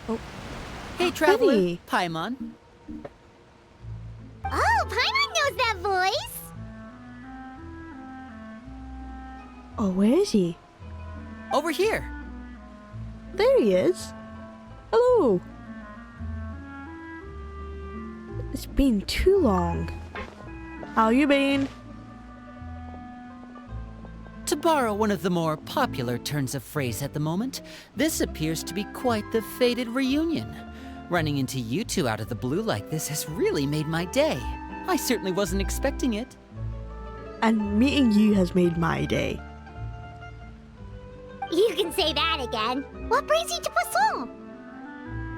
Oh, Hey, traveler. Penny. Paimon. Oh, Paimon knows that voice! Oh, where is he? Over here. There he is. Hello. It's been too long. How you been? To borrow one of the more popular turns of phrase at the moment, this appears to be quite the fated reunion. Running into you two out of the blue like this has really made my day. I certainly wasn't expecting it. And meeting you has made my day. You can say that again. What brings you to Poisson?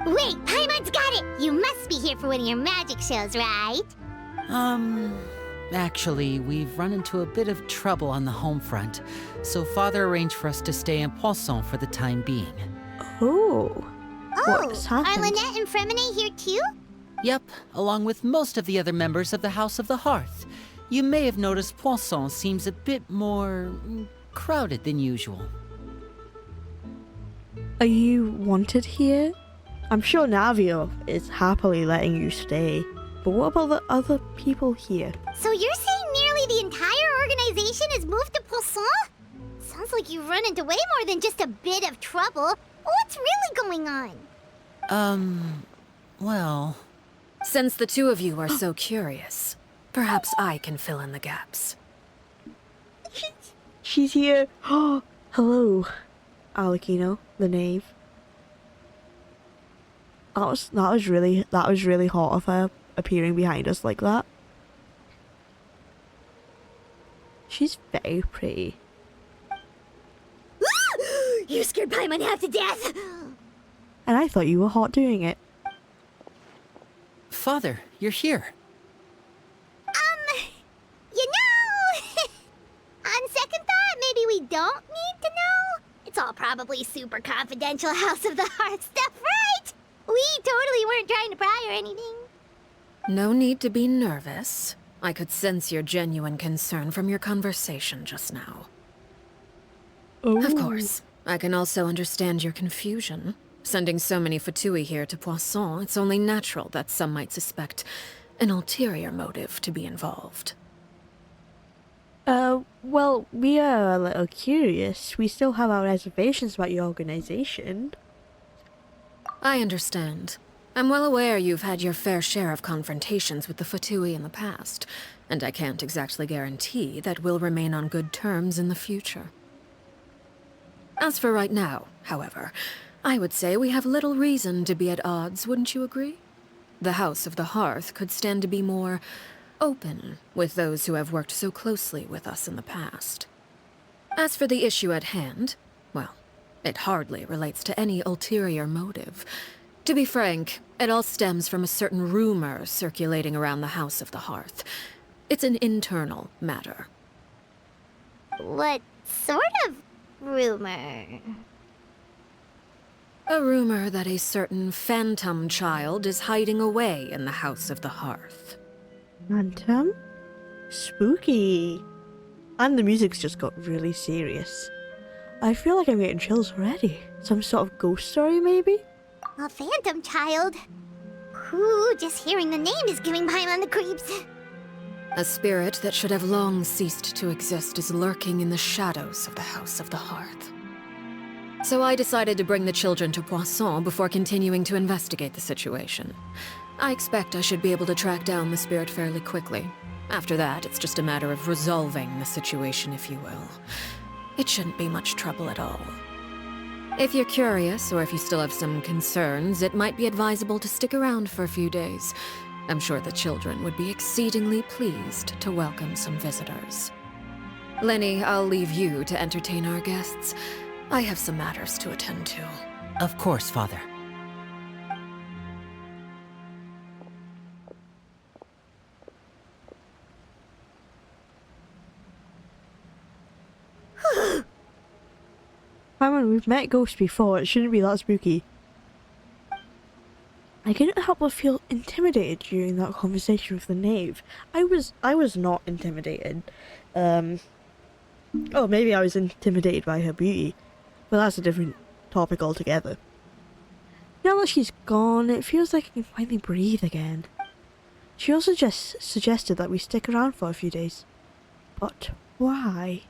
Wait, Paimon's got it! You must be here for one of your magic shows, right? Actually, we've run into a bit of trouble on the home front, so Father arranged for us to stay in Poisson for the time being. Oh. What's Are happened? Lynette and Fremine here too? Yep, along with most of the other members of the House of the Hearth. You may have noticed Poisson seems a bit more crowded than usual. Are you wanted here? I'm sure Navio is happily letting you stay. But what about the other people here? So you're saying nearly the entire organization has moved to Poisson? Sounds like you've run into way more than just a bit of trouble. What's really going on? Well... Since the two of you are so curious, perhaps I can fill in the gaps. She's here. Oh, hello, Alecino, the knave. That was really hot of her appearing behind us like that. She's very pretty. You scared Paimon half to death! And I thought you were hot doing it. Father, you're here. You know, on second thought, maybe we don't need to know. It's all probably super confidential House of the Hearth stuff, right? We totally weren't trying to pry or anything. No need to be nervous. I could sense your genuine concern from your conversation just now. Oh. Of course, I can also understand your confusion. Sending so many Fatui here to Poisson, it's only natural that some might suspect an ulterior motive to be involved. Well, we are a little curious. We still have our reservations about your organization. I understand. I'm well aware you've had your fair share of confrontations with the Fatui in the past, and I can't exactly guarantee that we'll remain on good terms in the future. As for right now, however, I would say we have little reason to be at odds, wouldn't you agree? The House of the Hearth could stand to be more open with those who have worked so closely with us in the past. As for the issue at hand, well, it hardly relates to any ulterior motive. To be frank, it all stems from a certain rumor circulating around the House of the Hearth. It's an internal matter. What sort of rumor? A rumor that a certain phantom child is hiding away in the House of the Hearth. Phantom? Spooky. And the music's just got really serious. I feel like I'm getting chills already. Some sort of ghost story, maybe? A phantom child? Ooh, just hearing the name is giving Paimon the creeps. A spirit that should have long ceased to exist is lurking in the shadows of the House of the Hearth. So I decided to bring the children to Poisson before continuing to investigate the situation. I expect I should be able to track down the spirit fairly quickly. After that, it's just a matter of resolving the situation, if you will. It shouldn't be much trouble at all. If you're curious, or if you still have some concerns, it might be advisable to stick around for a few days. I'm sure the children would be exceedingly pleased to welcome some visitors. Lenny, I'll leave you to entertain our guests. I have some matters to attend to. Of course, Father. Paimon, we've met ghosts before. It shouldn't be that spooky. I couldn't help but feel intimidated during that conversation with the knave. I was not intimidated. Oh, maybe I was intimidated by her beauty. But that's a different topic altogether. Now that she's gone, it feels like I can finally breathe again. She also just suggested that we stick around for a few days. But why?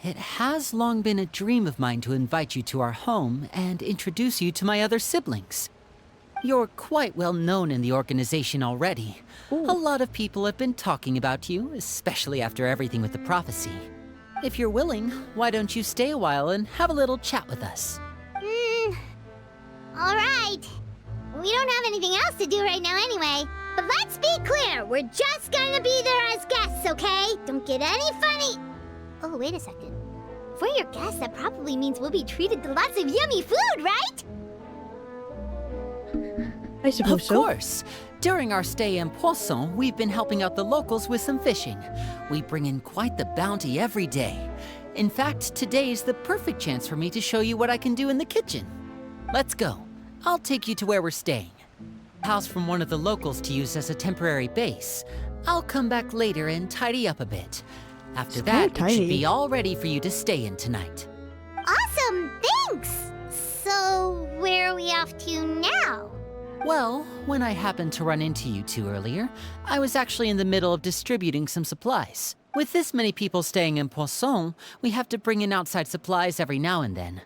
It has long been a dream of mine to invite you to our home and introduce you to my other siblings. You're quite well known in the organization already. Ooh. A lot of people have been talking about you, especially after everything with the prophecy. If you're willing, why don't you stay a while and have a little chat with us? Alright. We don't have anything else to do right now anyway. But let's be clear, we're just gonna be there as guests, okay? Don't get any funny. Oh, wait a second. If we're your guests, that probably means we'll be treated to lots of yummy food, right? I suppose Of so. course. During our stay in Poisson, we've been helping out the locals with some fishing. We bring in quite the bounty every day. In fact, today's the perfect chance for me to show you what I can do in the kitchen. Let's go. I'll take you to where we're staying. House from one of the locals to use as a temporary base. I'll come back later and tidy up a bit. After It's that, kinda it should tiny. be all ready for you to stay in tonight. Awesome, thanks! So, where are we off to now? Well, when I happened to run into you two earlier, I was actually in the middle of distributing some supplies. With this many people staying in Poisson, we have to bring in outside supplies every now and then.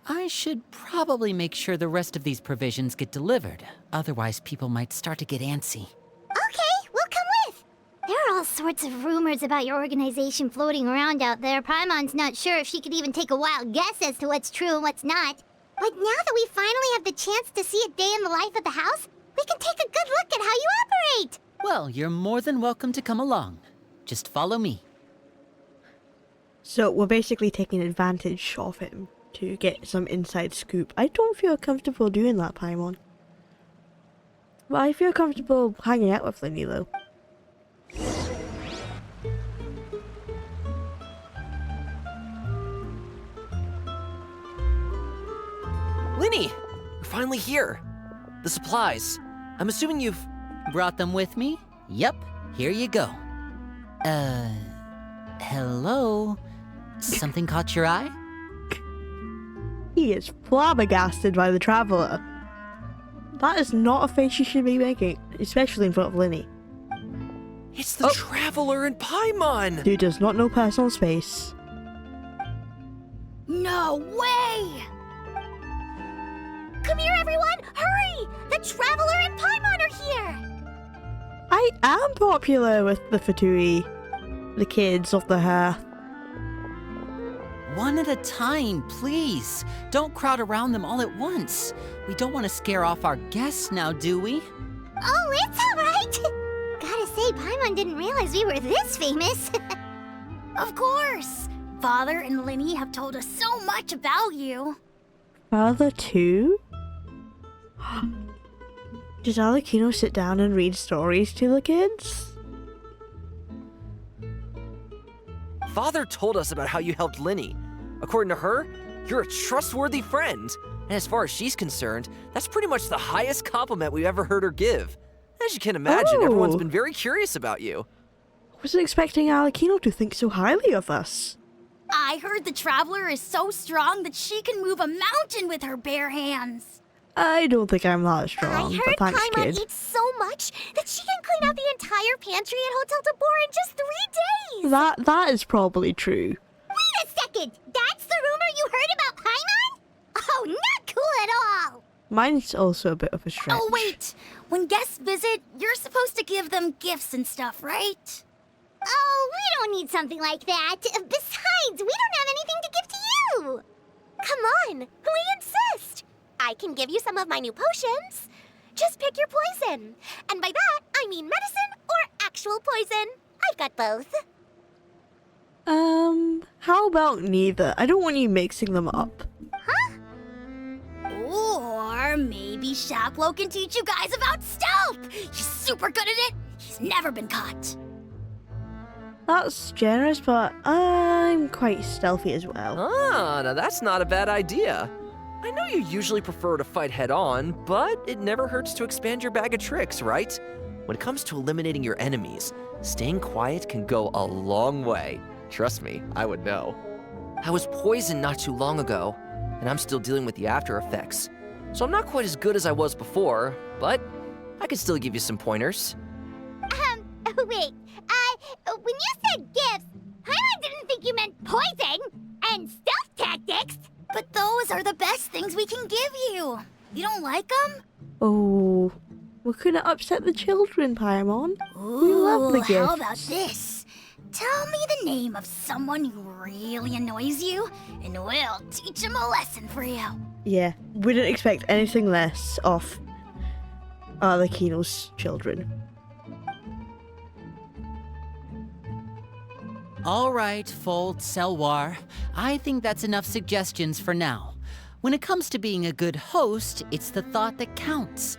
I should probably make sure the rest of these provisions get delivered, otherwise people might start to get antsy. Okay, we'll come with. There are all sorts of rumors about your organization floating around out there. Paimon's not sure if she could even take a wild guess as to what's true and what's not. But now that we finally have the chance to see a day in the life of the house, we can take a good look at how you operate. Well, you're more than welcome to come along. Just follow me. So we're basically taking advantage of him to get some inside scoop. I don't feel comfortable doing that, Paimon. But I feel comfortable hanging out with Linny though. Linny! You're finally here. The supplies. I'm assuming you've... Brought them with me? Yep, here you go. Hello? Something caught your eye? He is flabbergasted by the traveller. That is not a face you should be making, especially in front of Linny. It's the Traveler and Paimon! Dude does not know personal space. No way! Come here, everyone! Hurry! The Traveler and Paimon are here! I am popular with the Fatui, the kids of the Hearth. One at a time, please. Don't crowd around them all at once. We don't want to scare off our guests now, do we? Oh, it's alright! Gotta say, Paimon didn't realize we were this famous. Of course! Father and Linny have told us so much about you. Father too? Does Alekino sit down and read stories to the kids? Father told us about how you helped Linny. According to her, you're a trustworthy friend. And as far as she's concerned, that's pretty much the highest compliment we've ever heard her give. As you can imagine, everyone's Oh. been very curious about you. Wasn't expecting Alekino to think so highly of us. I heard the Traveler is so strong that she can move a mountain with her bare hands. I don't think I'm that strong, but thanks, kid. eats so much that she can clean out the entire pantry at Hotel de Boer in just 3 days. That is probably true. Wait a second! That's the rumor you heard about Paimon? Oh, not cool at all! Mine's also a bit of a stretch. Oh, wait! When guests visit, you're supposed to give them gifts and stuff, right? Oh, we don't need something like that. Besides, we don't have anything to give to you! Come on, we insist! I can give you some of my new potions. Just pick your poison. And by that, I mean medicine or actual poison. I've got both. How about neither? I don't want you mixing them up. Or maybe Shaplo can teach you guys about stealth. He's super good at it. He's never been caught. That's generous, but I'm quite stealthy as well. Ah, now that's not a bad idea. I know you usually prefer to fight head-on, but it never hurts to expand your bag of tricks, right? When it comes to eliminating your enemies, staying quiet can go a long way. Trust me, I would know. I was poisoned not too long ago, and I'm still dealing with the after effects. so I'm not quite as good as I was before, but I can still give you some pointers. Wait, when you said gifts, Paimon didn't think you meant poison and stealth tactics. But those are the best things we can give you. You don't like them? Oh, we're gonna upset the children, Paimon. We love the Ooh, gifts. how about this? Tell me the name of someone who really annoys you, and we'll teach him a lesson for you. Yeah, we didn't expect anything less of Arlecchino's children. All right, Fold, Selwar. I think that's enough suggestions for now. When it comes to being a good host, it's the thought that counts.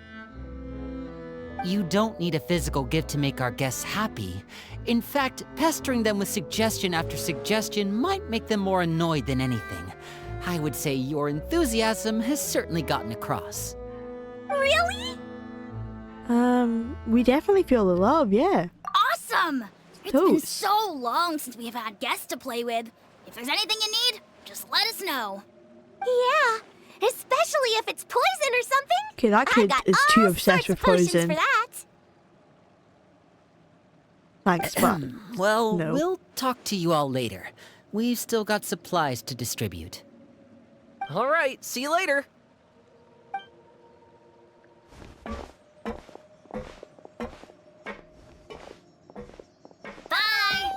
You don't need a physical gift to make our guests happy. In fact, pestering them with suggestion after suggestion might make them more annoyed than anything. I would say your enthusiasm has certainly gotten across. Really? We definitely feel the love, yeah. Awesome! It's been Totes. so long since we have had guests to play with. If there's anything you need, just let us know. Yeah, especially if it's poison or something. Okay, that I kid got is all too obsessed sorts with of potions poison. for that. Thanks, but Well, No. we'll talk to you all later. We've still got supplies to distribute. All right, see you later. Bye!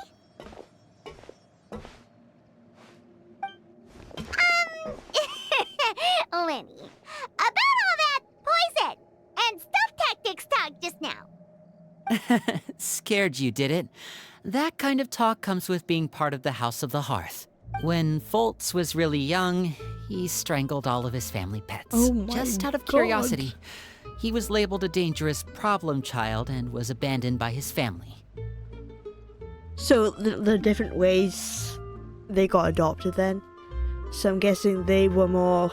Lenny, about all that poison and stealth tactics talk just now. Scared you, did it? That kind of talk comes with being part of the House of the Hearth. When Foltz was really young, he strangled all of his family pets. Oh my just out of God. curiosity. He was labeled a dangerous problem child and was abandoned by his family. so the different ways they got adopted then. So I'm guessing they were more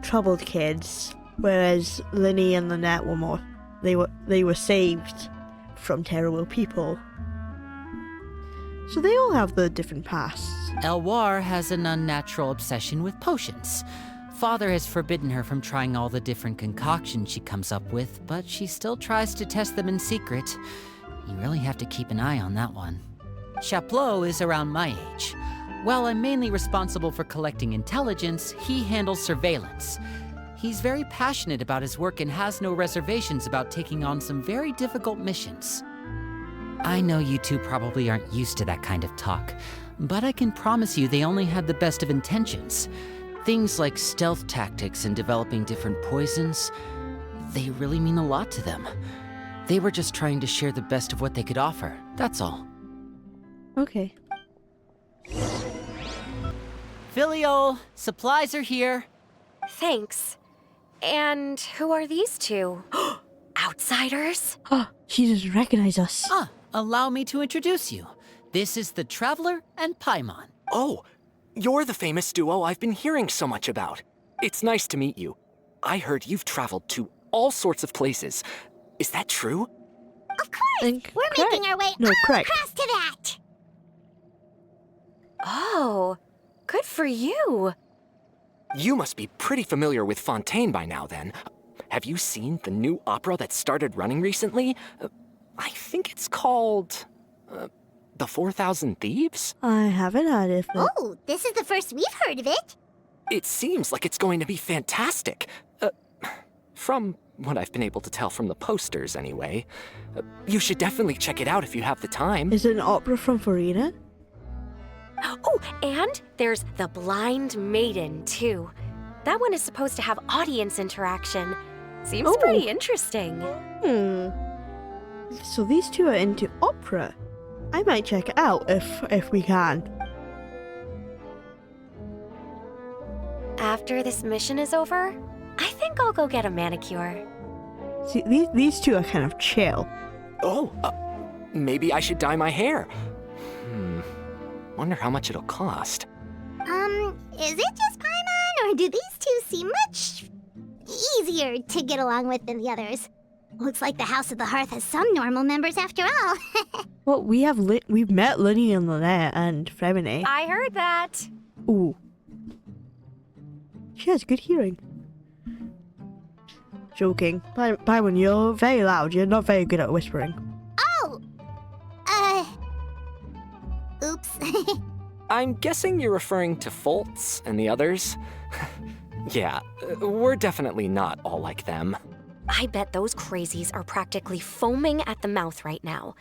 troubled kids, whereas Linny and Lynette were more they were saved from terrible people. So they all have the different pasts. Elwar has an unnatural obsession with potions. Father has forbidden her from trying all the different concoctions she comes up with, but she still tries to test them in secret. You really have to keep an eye on that one. Chaplot is around my age. While I'm mainly responsible for collecting intelligence, he handles surveillance. He's very passionate about his work and has no reservations about taking on some very difficult missions. I know you two probably aren't used to that kind of talk, but I can promise you they only had the best of intentions. Things like stealth tactics and developing different poisons, they really mean a lot to them. They were just trying to share the best of what they could offer, that's all. Okay. Filiol, supplies are here. Thanks. And who are these two? Outsiders? Oh, she doesn't recognize us. Allow me to introduce you. This is the Traveler and Paimon. Oh, you're the famous duo I've been hearing so much about. It's nice to meet you. I heard you've traveled to all sorts of places. Is that true? Of course, we're Correct. making our way No, all correct. across to that. Oh, good for you. You must be pretty familiar with Fontaine by now, then. Have you seen the new opera that started running recently? I think it's called... The 4,000 Thieves? I haven't heard of it. Oh, this is the first we've heard of it. It seems like it's going to be fantastic. From what I've been able to tell from the posters, anyway. You should definitely check it out if you have the time. Is it an opera from Farina? Oh, and there's The Blind Maiden, too. That one is supposed to have audience interaction. Seems Oh. pretty interesting. So these two are into opera. I might check it out if we can. After this mission is over, I think I'll go get a manicure. See, these two are kind of chill. Oh, maybe I should dye my hair. Wonder how much it'll cost. Is it just Paimon, or do these two seem much easier to get along with than the others? Looks like the House of the Hearth has some normal members after all. Well, we've met Linny and Lynette and Fremine. I heard that. Ooh. She has good hearing. Joking. Paimon, you're very loud. You're not very good at whispering. Oh! Oops. I'm guessing you're referring to Foltz and the others? Yeah, we're definitely not all like them. I bet those crazies are practically foaming at the mouth right now.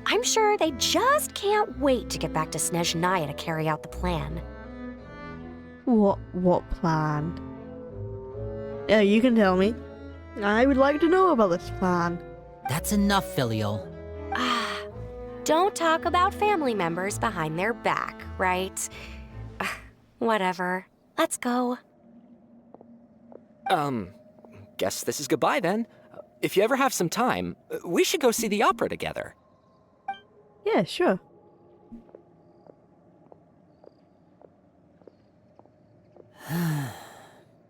I'm sure they just can't wait to get back to Snezhnaya to carry out the plan. What plan? Yeah, you can tell me. I would like to know about this plan. That's enough, Filial. Don't talk about family members behind their back, right? Whatever. Let's go. Guess this is goodbye then. If you ever have some time, we should go see the opera together. Yeah, sure.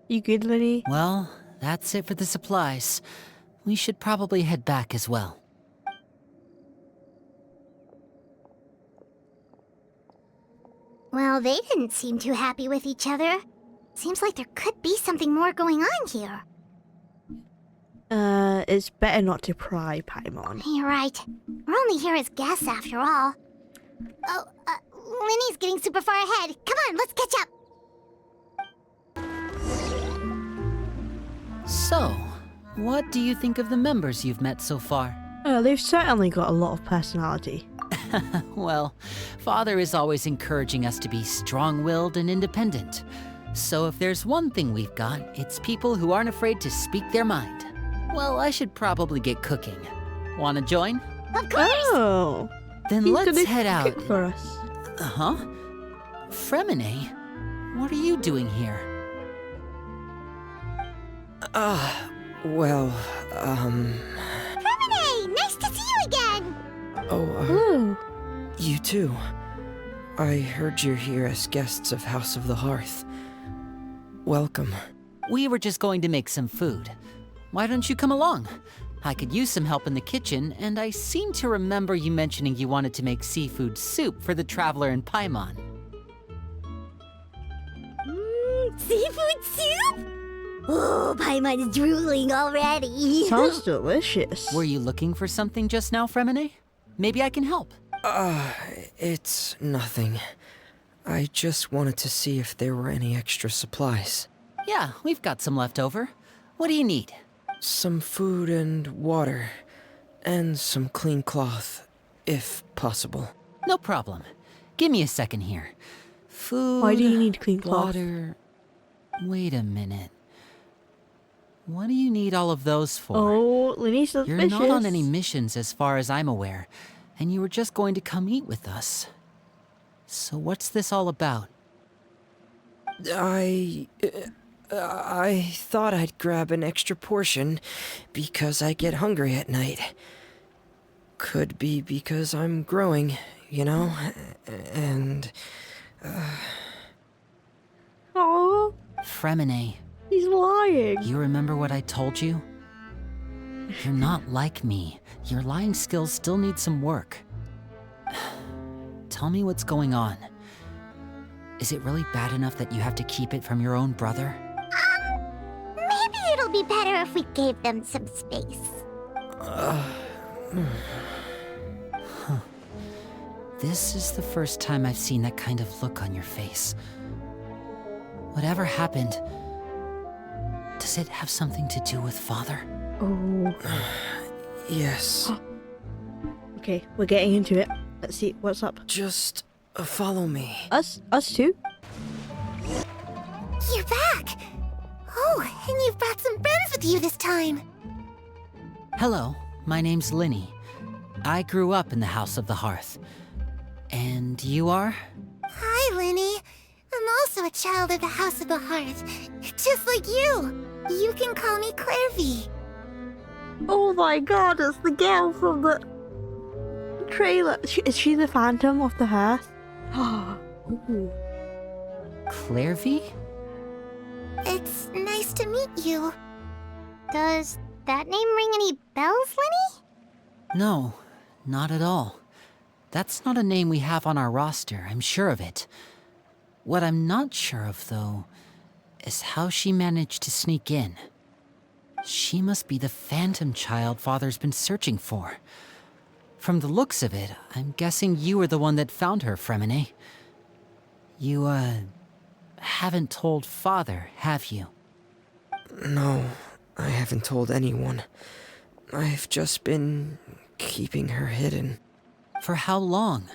You good, Lenny? Well, that's it for the supplies. We should probably head back as well. Well, they didn't seem too happy with each other. Seems like there could be something more going on here. It's better not to pry, Paimon. You're right. We're only here as guests after all. Oh, Linny's getting super far ahead. Come on, let's catch up. So, what do you think of the members you've met so far? They've certainly got a lot of personality. Well, Father is always encouraging us to be strong-willed and independent. So if there's one thing we've got, it's people who aren't afraid to speak their mind. Well, I should probably get cooking. Wanna join? Of course! Oh! Then He's let's gonna head out. cook for us. Uh-huh. Fremine? What are you doing here? Well, Fremine! Nice to see you again! Ooh. you too. I heard you're here as guests of House of the Hearth. Welcome. We were just going to make some food. Why don't you come along? I could use some help in the kitchen, and I seem to remember you mentioning you wanted to make seafood soup for the traveler in Paimon. Seafood soup? Oh, Paimon's drooling already. Sounds delicious. Were you looking for something just now, Fremine? Maybe I can help. It's nothing. I just wanted to see if there were any extra supplies. Yeah, we've got some left over. What do you need? Some food and water. And some clean cloth, if possible. No problem. Give me a second here. Food. Why do you need clean cloth? Water. Wait a minute. What do you need all of those for? Oh, Lenny's suspicious. You're not on any missions as far as I'm aware, and you were just going to come eat with us. So what's this all about? I thought I'd grab an extra portion because I get hungry at night. Could be because I'm growing, you know? And... Oh, Fremine, he's lying. you remember what I told you? You're not like me. Your lying skills still need some work. Tell me what's going on. Is it really bad enough that you have to keep it from your own brother? Maybe it'll be better if we gave them some space. This is the first time I've seen that kind of look on your face. Whatever happened, does it have something to do with Father? Oh. yes. Okay, we're getting into it. Let's see what's up. Just follow me. Us too? You're back! Oh, and you've brought some friends with you this time. Hello, my name's Linny. I grew up in the House of the Hearth. And you are? Hi, Linny. I'm also a child of the House of the Hearth, just like you. You can call me Clairvy. Oh my god, it's the girl from the trailer. Is she the Phantom of the Hearth? Ooh. Clairvy? It's nice to meet you. Does that name ring any bells, Linny? No, not at all. That's not a name we have on our roster, I'm sure of it. What I'm not sure of, though, is how she managed to sneak in. She must be the phantom child Father's been searching for. From the looks of it, I'm guessing you were the one that found her, Fremine. You, haven't told Father, have you? No, I haven't told anyone. I've just been keeping her hidden. For how long?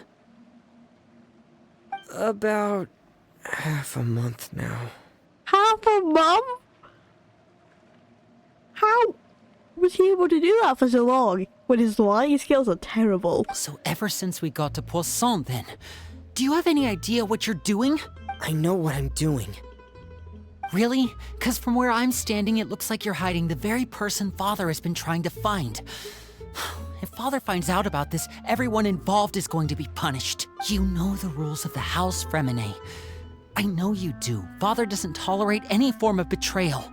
About half a month now. Half a month? How was he able to do that for so long when his lying skills are terrible? So ever since we got to Poisson, then, do you have any idea what you're doing? I know what I'm doing. Really? 'Cause from where I'm standing, it looks like you're hiding the very person Father has been trying to find. If Father finds out about this, everyone involved is going to be punished. You know the rules of the house, Fremine. I know you do. Father doesn't tolerate any form of betrayal.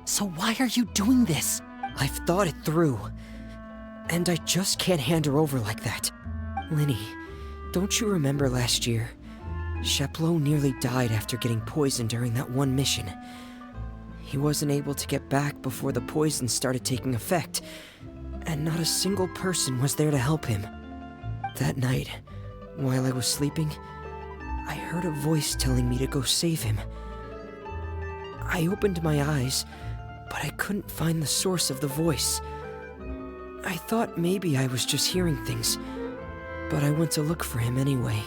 So why are you doing this? I've thought it through. And I just can't hand her over like that. Linny, don't you remember last year? Sheplo nearly died after getting poisoned during that one mission. He wasn't able to get back before the poison started taking effect, and not a single person was there to help him. That night, while I was sleeping, I heard a voice telling me to go save him. I opened my eyes, but I couldn't find the source of the voice. I thought maybe I was just hearing things, but I went to look for him anyway.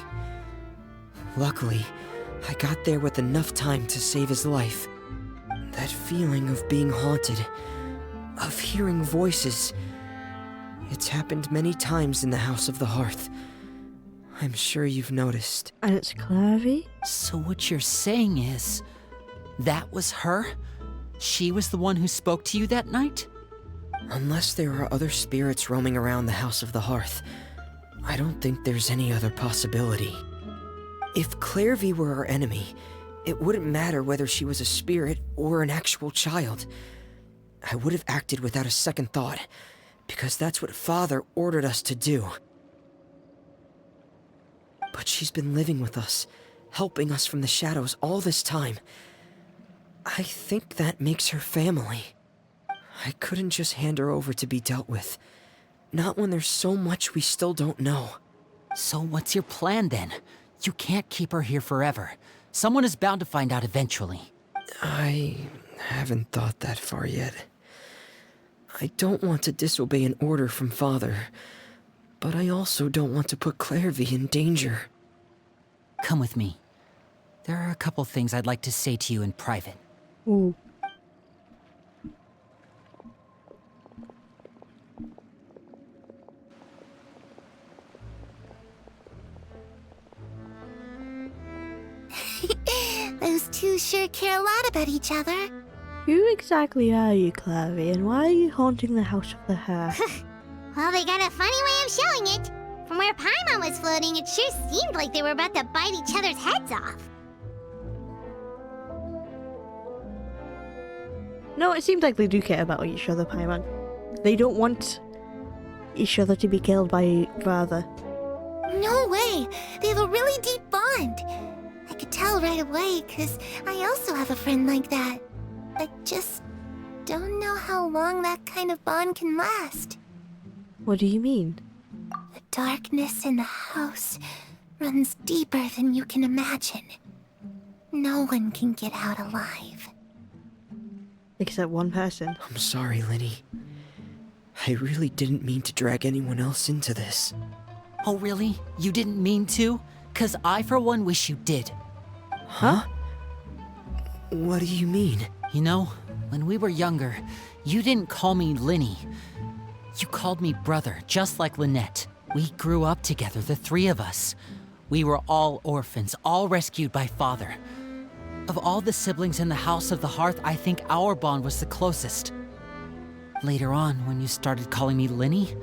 Luckily, I got there with enough time to save his life. That feeling of being haunted, of hearing voices, it's happened many times in the House of the Hearth. I'm sure you've noticed. And it's Clavy? So what you're saying is, that was her? She was the one who spoke to you that night? Unless there are other spirits roaming around the House of the Hearth, I don't think there's any other possibility. If Clairvy were our enemy, it wouldn't matter whether she was a spirit or an actual child. I would have acted without a second thought, because that's what Father ordered us to do. But she's been living with us, helping us from the shadows all this time. I think that makes her family. I couldn't just hand her over to be dealt with. Not when there's so much we still don't know. So what's your plan then? You can't keep her here forever. Someone is bound to find out eventually. I haven't thought that far yet. I don't want to disobey an order from Father, but I also don't want to put Clairvy in danger. Come with me. There are a couple things I'd like to say to you in private. Ooh. Those two sure care a lot about each other. Who exactly are you, Clavy, and why are you haunting the House of the Hearth? Well, they got a funny way of showing it. From where Paimon was floating, it sure seemed like they were about to bite each other's heads off. No, it seems like they do care about each other, Paimon. They don't want each other to be killed by Father. No way! They have a really deep bond. I could tell right away, because I also have a friend like that. I just don't know how long that kind of bond can last. What do you mean? The darkness in the house runs deeper than you can imagine. No one can get out alive. Except one person. I'm sorry, Linny. I really didn't mean to drag anyone else into this. Oh really? You didn't mean to? 'Cause I for one wish you did. Huh? What do you mean? You know, when we were younger, you didn't call me Linny. You called me brother, just like Lynette. We grew up together, the three of us. We were all orphans, all rescued by Father. Of all the siblings in the House of the Hearth, I think our bond was the closest. Later on, when you started calling me Linny,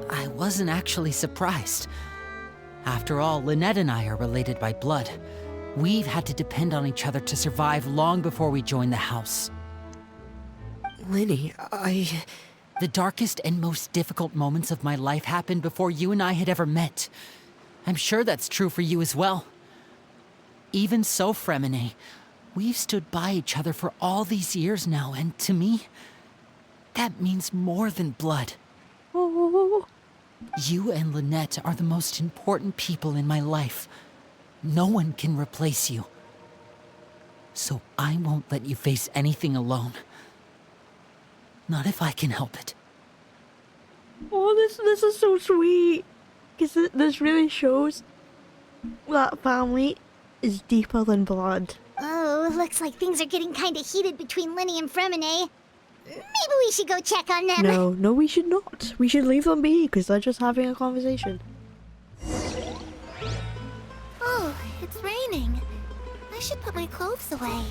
I wasn't actually surprised. After all, Lynette and I are related by blood. We've had to depend on each other to survive long before we joined the house. Linny, The darkest and most difficult moments of my life happened before you and I had ever met. I'm sure that's true for you as well. Even so, Fremine, We've stood by each other for all these years now, and to me, that means more than blood. Oh. You and Lynette are the most important people in my life. No one can replace you. So I won't let you face anything alone. Not if I can help it. Oh, this is so sweet. Because this really shows that family is deeper than blood. Oh, looks like things are getting kind of heated between Linny and Fremine. Maybe we should go check on them. No, we should not. We should leave them be because they're just having a conversation. Oh, it's raining. I should put my clothes away.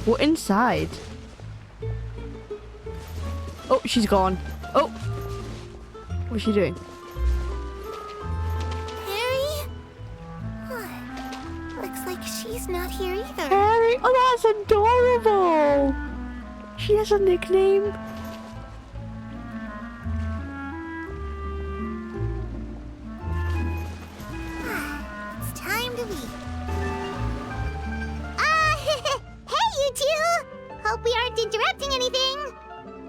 What inside? Oh, she's gone. Oh! What's she doing? Harry? Huh. Looks like she's not here either. Harry! Oh, that's adorable! She has a nickname. It's time to leave. Hey, you two! Hope we aren't interrupting anything.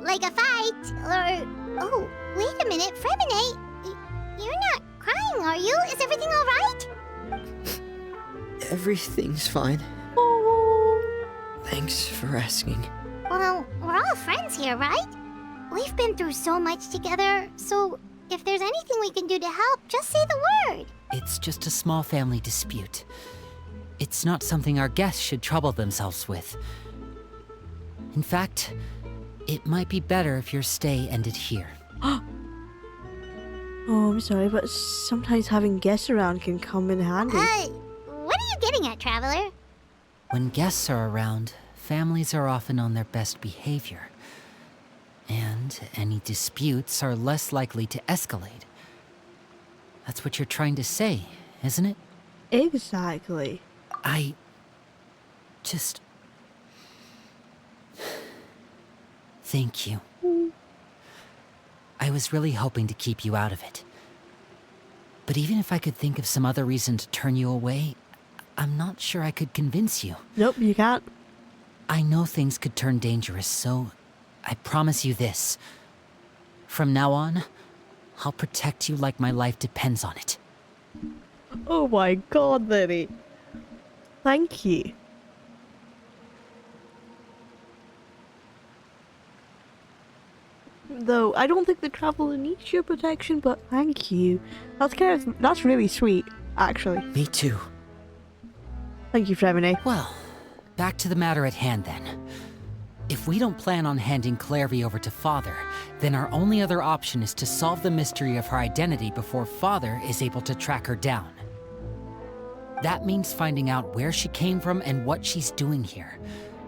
Like a fight, or... Oh, wait a minute, Fremine. You're not crying, are you? Is everything all right? Everything's fine. Oh. Thanks for asking. Well, we're all friends here, right? We've been through so much together, so if there's anything we can do to help, just say the word. It's just a small family dispute. It's not something our guests should trouble themselves with. In fact, it might be better if your stay ended here. Oh, I'm sorry, but sometimes having guests around can come in handy. What are you getting at, Traveler? When guests are around, families are often on their best behavior. And any disputes are less likely to escalate. That's what you're trying to say, isn't it? Exactly. I... just... Thank you. I was really hoping to keep you out of it. But even if I could think of some other reason to turn you away, I'm not sure I could convince you. Nope, you can't. I know things could turn dangerous, so I promise you this. From now on, I'll protect you like my life depends on it. Oh my god, Lily. Thank you. Though, I don't think the Traveler needs your protection, but thank you. That's really sweet, actually. Me too. Thank you, Fremine. Well, back to the matter at hand then. If we don't plan on handing Clairvy over to Father, then our only other option is to solve the mystery of her identity before Father is able to track her down. That means finding out where she came from and what she's doing here.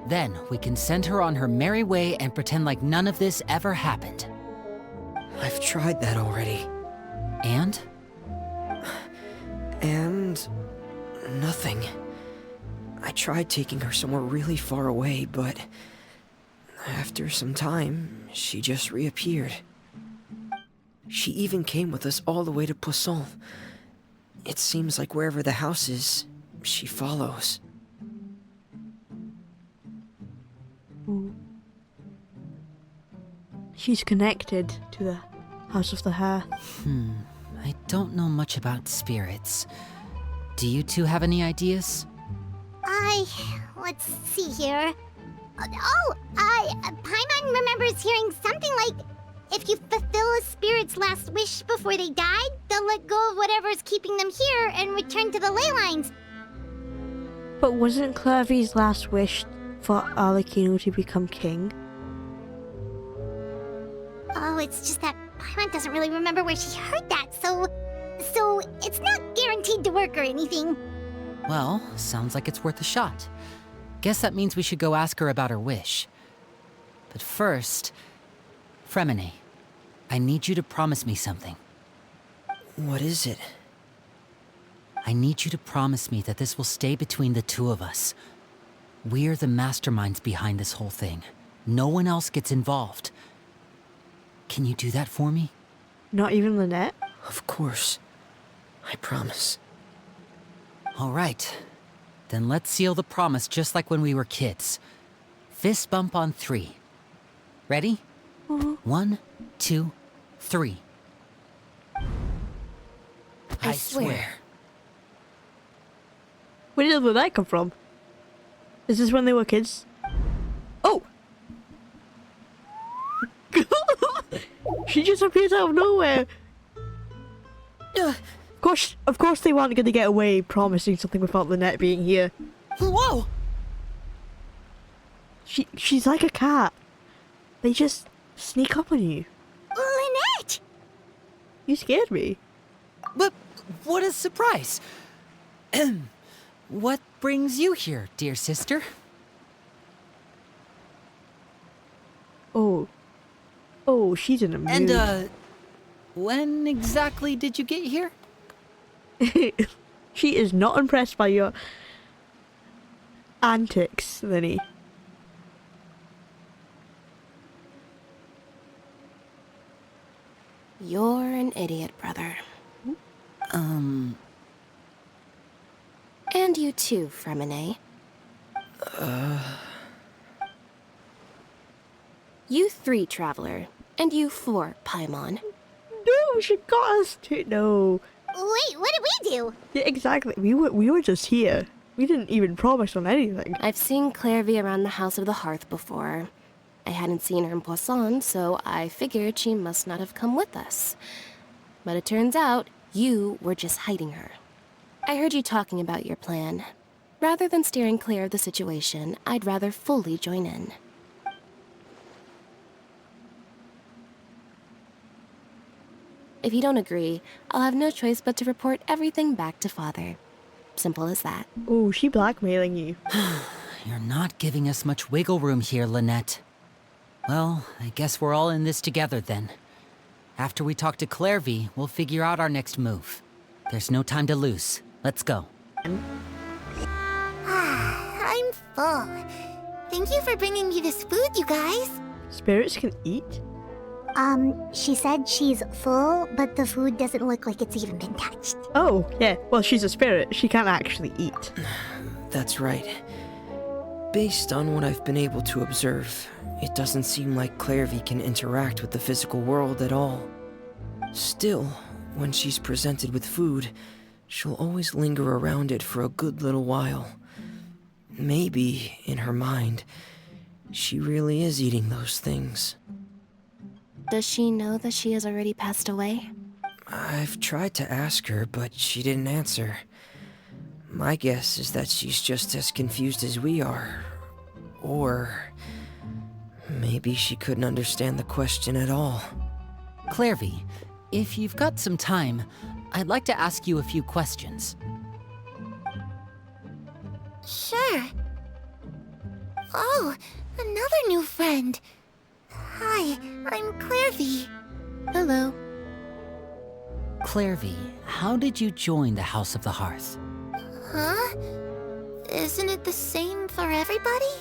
Then we can send her on her merry way and pretend like none of this ever happened. I've tried that already. And? And... nothing. I tried taking her somewhere really far away, but... after some time, she just reappeared. She even came with us all the way to Poisson. It seems like wherever the house is, she follows. Ooh. She's connected to the House of the Hearth. I don't know much about spirits. Do you two have any ideas? Let's see here. Paimon remembers hearing something like, if you fulfill a spirit's last wish before they died, they'll let go of whatever's keeping them here and return to the ley lines. But wasn't Clairvy's last wish for Arlecchino to become king? Oh, it's just that Paimon doesn't really remember where she heard that, so it's not guaranteed to work or anything. Well, sounds like it's worth a shot. Guess that means we should go ask her about her wish. But first, Fremine, I need you to promise me something. What is it? I need you to promise me that this will stay between the two of us. We're the masterminds behind this whole thing. No one else gets involved. Can you do that for me? Not even Lynette? Of course. I promise. All right. Then let's seal the promise just like when we were kids. Fist bump on 3. Ready? 1, 2, 3. I swear. Where did that come from? Is this when they were kids? Oh! She just appears out of nowhere! Of course they weren't gonna get away promising something without Lynette being here. Whoa! She's like a cat. They just sneak up on you. Lynette! You scared me. But what a surprise! What brings you here, dear sister? Oh. Oh, she's in a mood. And, when exactly did you get here? She is not impressed by your antics, Linny. You're an idiot, brother. And you too, Fremine. You 3, Traveler. And you 4, Paimon. No, she got us to no. Wait, what did we do? Yeah, exactly. We were just here. We didn't even promise on anything. I've seen Clairvy around the House of the Hearth before. I hadn't seen her in Poisson, so I figured she must not have come with us. But it turns out, you were just hiding her. I heard you talking about your plan. Rather than steering clear of the situation, I'd rather fully join in. If you don't agree, I'll have no choice but to report everything back to Father. Simple as that. Oh, she blackmailing you. You're not giving us much wiggle room here, Lynette. Well, I guess we're all in this together then. After we talk to Clairvy, we'll figure out our next move. There's no time to lose. Let's go. I'm full. Thank you for bringing me this food, you guys. Spirits can eat? She said she's full, but the food doesn't look like it's even been touched. Oh, yeah. Well, she's a spirit. She can't actually eat. That's right. Based on what I've been able to observe, it doesn't seem like Clairvy can interact with the physical world at all. Still, when she's presented with food, she'll always linger around it for a good little while. Maybe, in her mind, she really is eating those things. Does she know that she has already passed away? I've tried to ask her, but she didn't answer. My guess is that she's just as confused as we are. Or maybe she couldn't understand the question at all. Clairvy, if you've got some time, I'd like to ask you a few questions. Sure. Oh, another new friend. Hi, I'm Clairvy. Hello. Clairvy, how did you join the House of the Hearth? Huh? Isn't it the same for everybody?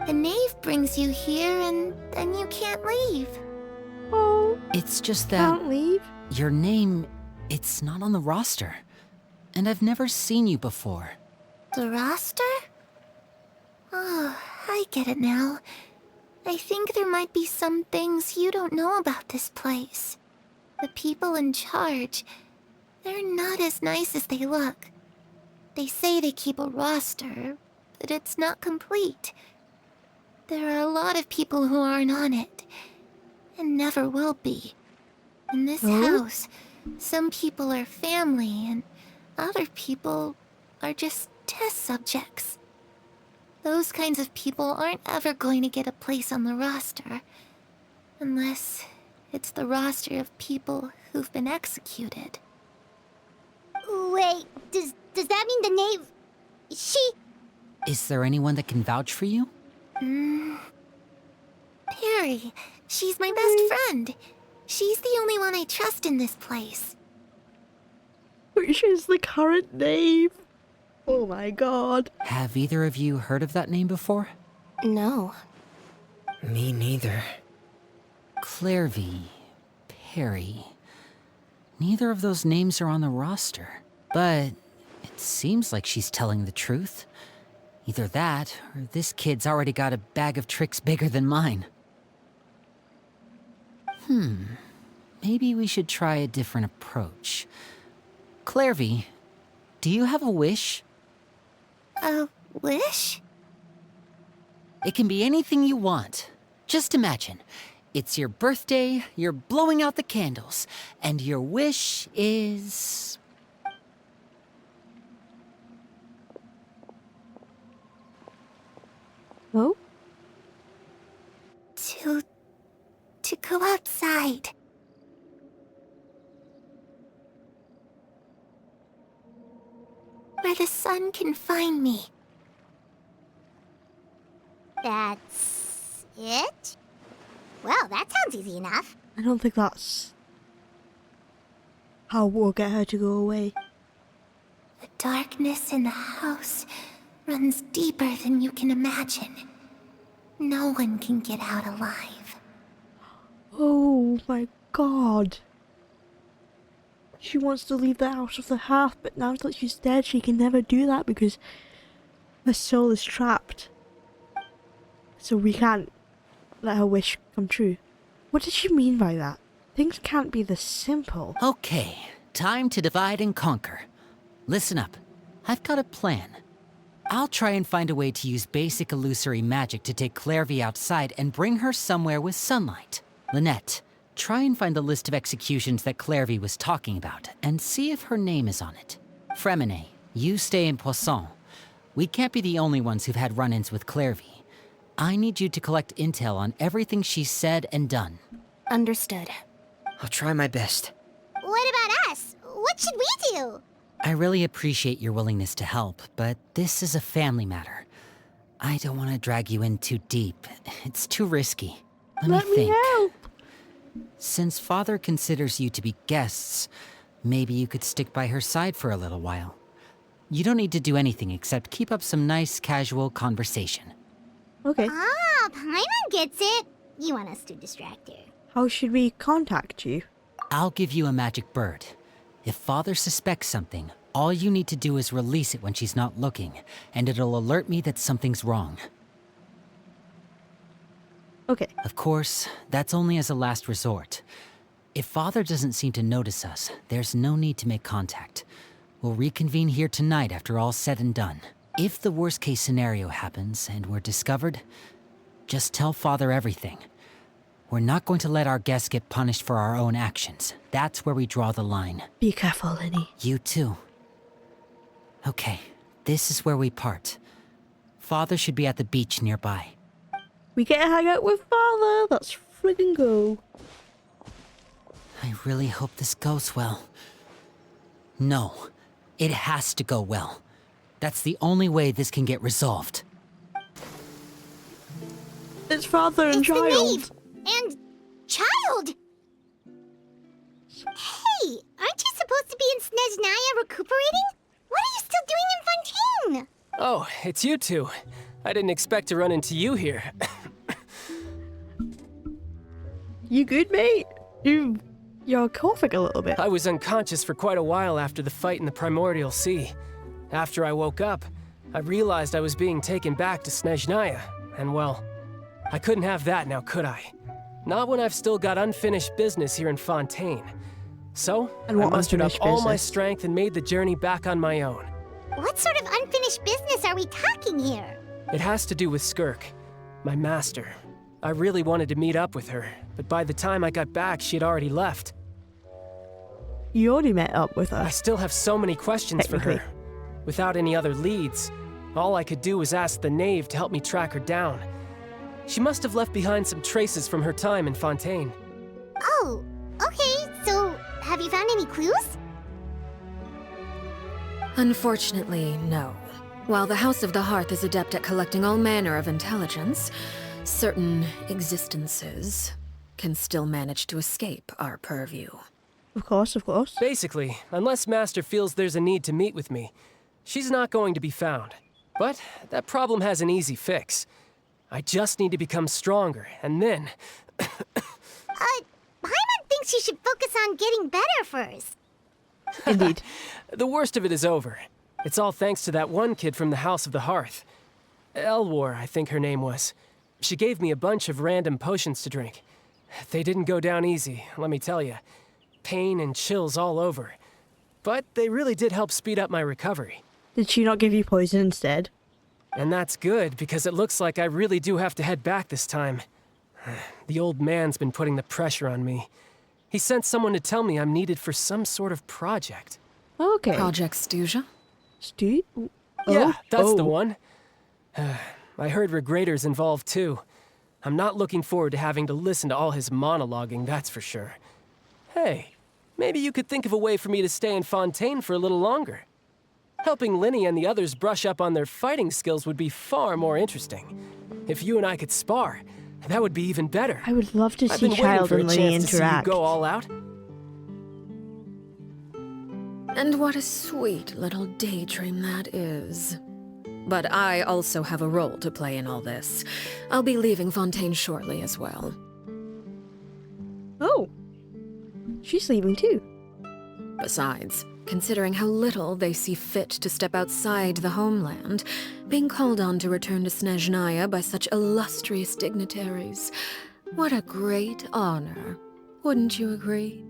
A knave brings you here and then you can't leave. Oh, It's just that can't leave? your name, it's not on the roster. And I've never seen you before. The roster? Oh, I get it now. I think there might be some things you don't know about this place. The people in charge, they're not as nice as they look. They say they keep a roster, but it's not complete. There are a lot of people who aren't on it, and never will be. In this house, some people are family, and other people are just test subjects. Those kinds of people aren't ever going to get a place on the roster, unless it's the roster of people who've been executed. Wait, does that mean the knave... Is there anyone that can vouch for you? Perry, she's my best friend. She's the only one I trust in this place. She's the current knave. Oh my god. Have either of you heard of that name before? No. Me neither. Clairvy, Perry. Neither of those names are on the roster. But it seems like she's telling the truth. Either that, or this kid's already got a bag of tricks bigger than mine. Maybe we should try a different approach. Clairvy, do you have a wish? A wish? It can be anything you want. Just imagine. It's your birthday, you're blowing out the candles, and your wish is... Oh? To go outside. Where the sun can find me. That's it? Well, that sounds easy enough. I don't think that's how we'll get her to go away. The darkness in the house runs deeper than you can imagine. No one can get out alive. Oh my god. She wants to leave the house of the Hearth, but now that she's dead, she can never do that because her soul is trapped. So we can't let her wish come true. What did she mean by that? Things can't be this simple. Okay, time to divide and conquer. Listen up. I've got a plan. I'll try and find a way to use basic illusory magic to take Clairvy outside and bring her somewhere with sunlight. Lynette, try and find the list of executions that Clairvy was talking about and see if her name is on it. Fremine, you stay in Poisson. We can't be the only ones who've had run-ins with Clairvy. I need you to collect intel on everything she's said and done. Understood. I'll try my best. What about us? What should we do? I really appreciate your willingness to help, but this is a family matter. I don't want to drag you in too deep. It's too risky. Let me help. Since Father considers you to be guests, maybe you could stick by her side for a little while. You don't need to do anything except keep up some nice, casual conversation. Okay. Ah, Paimon gets it. You want us to distract her. How should we contact you? I'll give you a magic bird. If Father suspects something, all you need to do is release it when she's not looking, and it'll alert me that something's wrong. Okay. Of course, that's only as a last resort. If Father doesn't seem to notice us, there's no need to make contact. We'll reconvene here tonight after all's said and done. If the worst-case scenario happens and we're discovered, just tell Father everything. We're not going to let our guests get punished for our own actions. That's where we draw the line. Be careful, Lenny. You too. Okay, this is where we part. Father should be at the beach nearby. We get to hang out with Father. Let's friggin' go. I really hope this goes well. No, it has to go well. That's the only way this can get resolved. It's Father and It's the Child. knave and child. Hey, aren't you supposed to be in Snezhnaya recuperating? What are you still doing in Fontaine? Oh, it's you two. I didn't expect to run into you here. You good, mate? You're coughing a little bit. I was unconscious for quite a while after the fight in the Primordial Sea. After I woke up, I realized I was being taken back to Snezhnaya, and well, I couldn't have that now, could I? Not when I've still got unfinished business here in Fontaine. So, And I what mustered up unfinished all my business? strength and made the journey back on my own. What sort of unfinished business are we talking here? It has to do with Skirk, my master. I really wanted to meet up with her, but by the time I got back, she had already left. You already met up with I us. still have so many questions for her. Technically. Without any other leads, all I could do was ask the knave to help me track her down. She must have left behind some traces from her time in Fontaine. Oh, okay, so have you found any clues? Unfortunately, no. While the House of the Hearth is adept at collecting all manner of intelligence, certain existences can still manage to escape our purview. Of course, of course. Basically, unless Master feels there's a need to meet with me, she's not going to be found. But that problem has an easy fix. I just need to become stronger, and then... Paimon thinks you should focus on getting better first. Indeed. The worst of it is over. It's all thanks to that one kid from the House of the Hearth. Elwar, I think her name was. She gave me a bunch of random potions to drink. They didn't go down easy, let me tell you. Pain and chills all over. But they really did help speed up my recovery. Did she not give you poison instead? And that's good, because it looks like I really do have to head back this time. The old man's been putting the pressure on me. He sent someone to tell me I'm needed for some sort of project. Okay. Project Stuja? Yeah, that's the one. I heard Regrator's involved too. I'm not looking forward to having to listen to all his monologuing, that's for sure. Hey, maybe you could think of a way for me to stay in Fontaine for a little longer. Helping Linny and the others brush up on their fighting skills would be far more interesting. If you and I could spar, that would be even better. I would love to I've see been waiting Child for a and Linny chance to see you interact. go all out. And what a sweet little daydream that is. But I also have a role to play in all this. I'll be leaving Fontaine shortly as well. Oh. She's leaving too. Besides, considering how little they see fit to step outside the homeland, being called on to return to Snezhnaya by such illustrious dignitaries, what a great honor. Wouldn't you agree?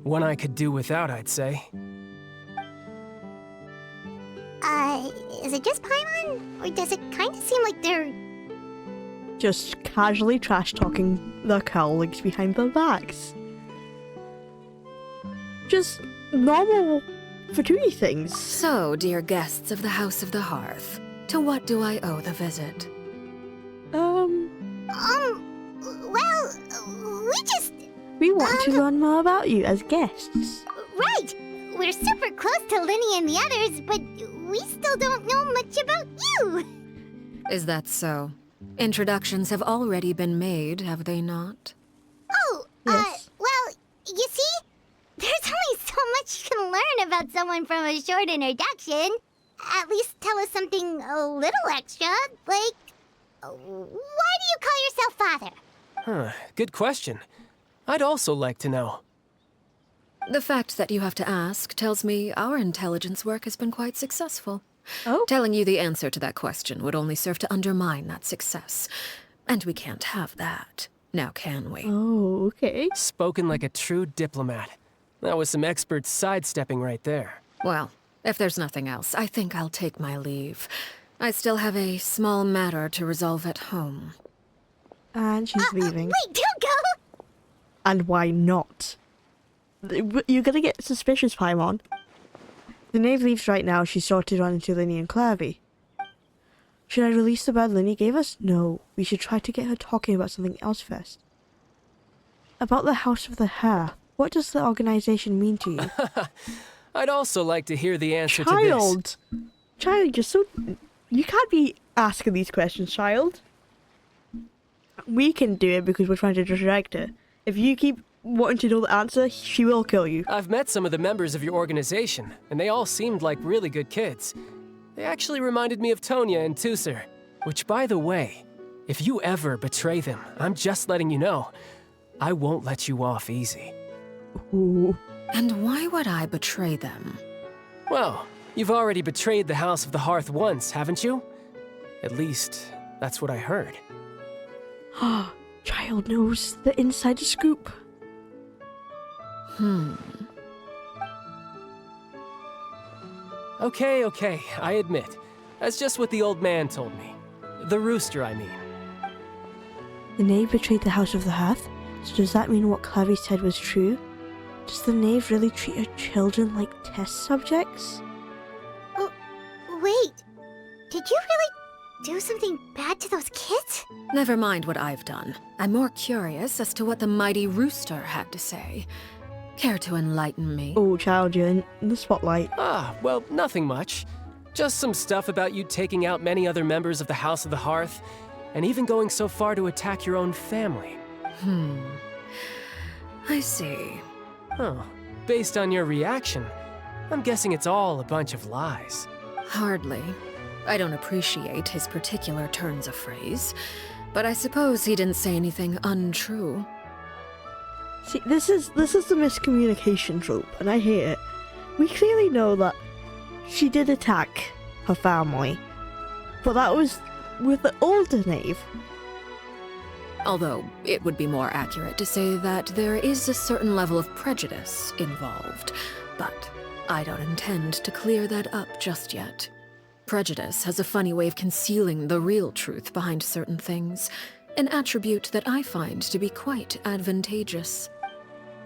One I could do without, I'd say. Is it just Paimon? Or does it kind of seem like they're... Just casually trash-talking their colleagues behind their backs. Just normal Fatui things. So, dear guests of the House of the Hearth, to what do I owe the visit? well, We want to learn more about you as guests. right! We're super close to Linny and the others, but we still don't know much about you! Is that so? Introductions have already been made, have they not? Oh, Yes. well, you see? There's only so much you can learn about someone from a short introduction. At least tell us something a little extra, like... Why do you call yourself father? Huh, good question. I'd also like to know. The fact that you have to ask tells me our intelligence work has been quite successful. Oh. Telling you the answer to that question would only serve to undermine that success. And we can't have that, now can we? Oh, okay. Spoken like a true diplomat. That was some expert sidestepping right there. Well, if there's nothing else, I think I'll take my leave. I still have a small matter to resolve at home. And she's leaving. Wait, don't go! And why not? You're gonna get suspicious, Paimon. The knave leaves right now. She's sure to run into Linny and Clairvy. Should I release the bird Linny gave us? No. We should try to get her talking about something else first. About the House of the Hearth. What does the organization mean to you? I'd also like to hear the answer to this. Child, you're so... You can't be asking these questions, child. We can do it because we're trying to distract her. If you keep wanting to know the answer, she will kill you. I've met some of the members of your organization, and they all seemed like really good kids. They actually reminded me of Tonya and Tusser. Which, by the way, if you ever betray them, I'm just letting you know, I won't let you off easy. Ooh. And why would I betray them? Well, you've already betrayed the House of the Hearth once, haven't you? At least, that's what I heard. Child knows the insider scoop. Okay, I admit. That's just what the old man told me. The rooster, I mean. The knave betrayed the House of the Hearth? So does that mean what Clairvy said was true? Does the knave really treat her children like test subjects? Oh, wait. Did you really do something bad to those kids? Never mind what I've done. I'm more curious as to what the mighty rooster had to say. Care to enlighten me? Oh, child, you're in the spotlight. Well, nothing much. Just some stuff about you taking out many other members of the House of the Hearth, and even going so far to attack your own family. I see. Oh, based on your reaction, I'm guessing it's all a bunch of lies. Hardly. I don't appreciate his particular turns of phrase, but I suppose he didn't say anything untrue. See, this is the miscommunication trope, and I hate it. We clearly know that she did attack her family, But that was with the older knave. Although it would be more accurate to say that there is a certain level of prejudice involved, but I don't intend to clear that up just yet. Prejudice has a funny way of concealing the real truth behind certain things, an attribute that I find to be quite advantageous.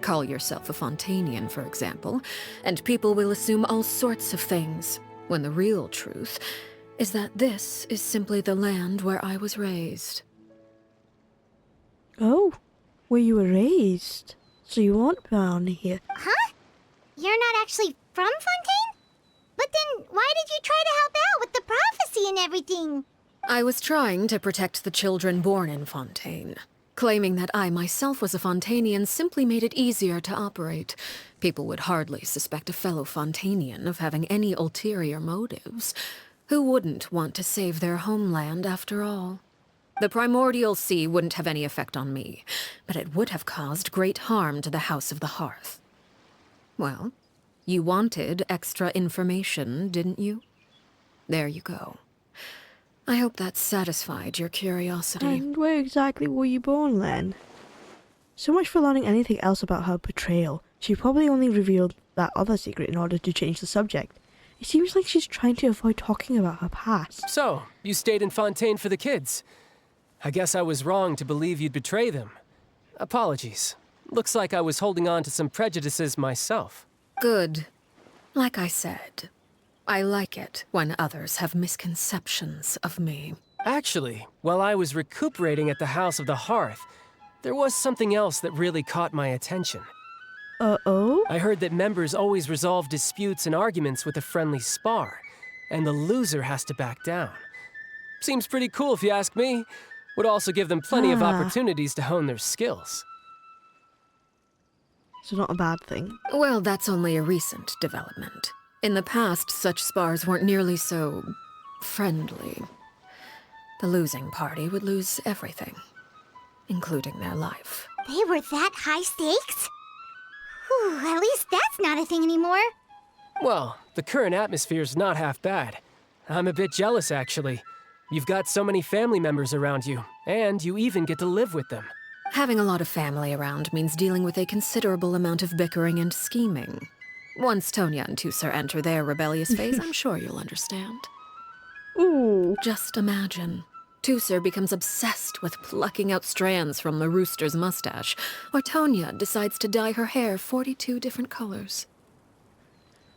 Call yourself a Fontanian, for example, and people will assume all sorts of things, when the real truth is that this is simply the land where I was raised. Oh, where you were raised. So you weren't born here. Huh? You're not actually from Fontaine? But then why did you try to help out with the prophecy and everything? I was trying to protect the children born in Fontaine. Claiming that I myself was a Fontanian simply made it easier to operate. People would hardly suspect a fellow Fontanian of having any ulterior motives. Who wouldn't want to save their homeland after all? The primordial sea wouldn't have any effect on me, but it would have caused great harm to the House of the Hearth. Well, you wanted extra information, didn't you? There you go. I hope that satisfied your curiosity. And where exactly were you born then? So much for learning anything else about her betrayal. She probably only revealed that other secret in order to change the subject. It seems like she's trying to avoid talking about her past. So, you stayed in Fontaine for the kids. I guess I was wrong to believe you'd betray them. Apologies. Looks like I was holding on to some prejudices myself. Good. Like I said, I like it when others have misconceptions of me. Actually, while I was recuperating at the House of the Hearth, there was something else that really caught my attention. Uh-oh? I heard that members always resolve disputes and arguments with a friendly spar, and the loser has to back down. Seems pretty cool if you ask me. Would also give them plenty of opportunities to hone their skills. So not a bad thing. Well, that's only a recent development. In the past, such spars weren't nearly so friendly. The losing party would lose everything, including their life. They were that high stakes? Whew, at least that's not a thing anymore. Well, the current atmosphere's not half bad. I'm a bit jealous, actually. You've got so many family members around you, and you even get to live with them. Having a lot of family around means dealing with a considerable amount of bickering and scheming. Once Tonya and Tusser enter their rebellious phase, I'm sure you'll understand. Ooh. Just imagine. Tusser becomes obsessed with plucking out strands from the rooster's mustache, or Tonya decides to dye her hair 42 different colors.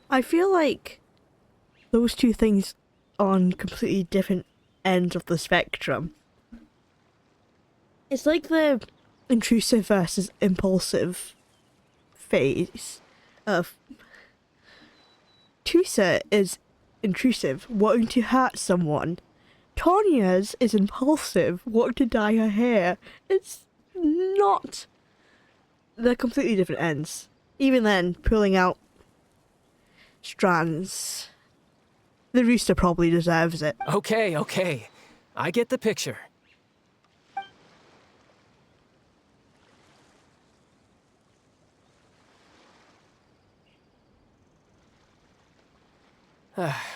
I feel like those two things are on completely different ends of the spectrum. It's like the intrusive versus impulsive phase of Tusa is intrusive, wanting to hurt someone. Tonya's is impulsive, wanting to dye her hair. It's not... They're completely different ends. Even then, pulling out strands. The rooster probably deserves it. Okay. I get the picture.